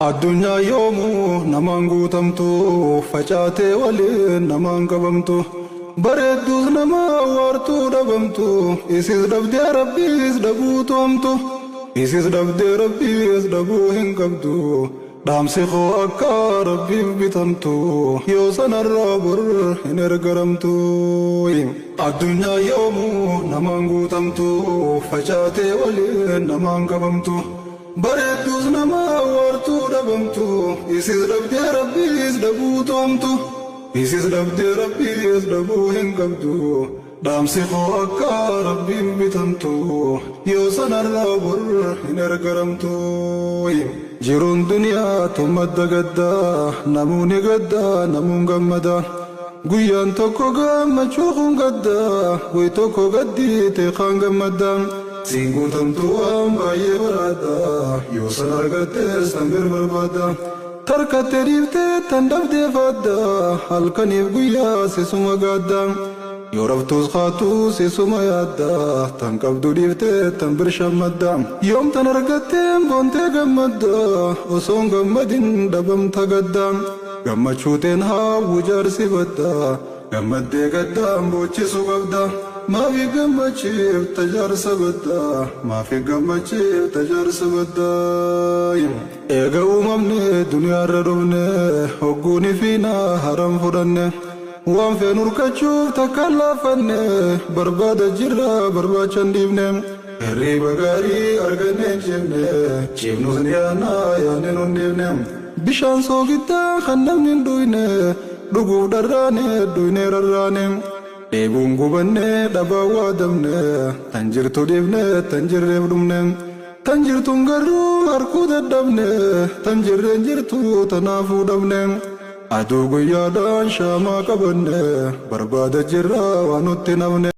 Addunyaa yoomuu namaan guutamtu facaatee waliin namaan qabamtu bareedduus nama waartuu dhabamtu isis dhabdee rabbiis dhabuutu hamtu isis dhabdee rabbiis dhabuu hin qabdu dhaamsi koo akka rabbiif bitamtu yoo sanarraa bor hin ergaramtu. Addunyaa yoomuu namaan guutamtu facaatee waliin namaan qabamtu bareedduus nama waartuu dhabamtu isis dhabdee rabbiis dhabuutu hamtu isis dhabdee rabbiis dhabuu hin qabdu dhaamsi koo akka rabbiif bitamtu yoo sanarraa bor hin ergaramtu. Jiruun duniyaa tummadda gaddaa namuuni gaddaa namuun gammada guyyaan tokko gammachuu kun gaddaa guy tokko gaddii teeqaan gammadda siin guutamtu waan baay'ee baraadha yoo san argattees tan barbaada tarkattee dhiiftee tan dhabdee faadda halkaniif guyyaa sisuma gaadda yoo raftuus qaatuu sisuma yaadda tan qabdu dhiiftee tan birshammadda yoom tan argatteen boontee gammadda osoon gammadin dhabamta gadda gammachuuteen haawwu jaarsi badda gammaddee gaddaan boochisu qabda maafi gammachiif tajaarsa badda maafi gammachiif tajaarsa badda. Eega uumamne duniyaarra dhufne hogguuni fiina haram fudhanne waan feen urkachuuf takkaan laafanne barbaada jirra barbaachan dhiifne hirriba gaarii arganne jenne ciifnus ni yaannaa yaanne nun dhiifne bishaan soogiddaa kan namni hin dhuyne dhuguuf dharraane dhuyne rarraane dheebuun gubanne dhabaa waa dabne tan jirtu dhiifne tan jirreef dhumne tan jirtuun garuu harkuu dadhabne tan jirreen jirtu tanaafuu dhabne aduu guyyaadhaan shaamaa qabanne barbaada jirra waan nutti nafne.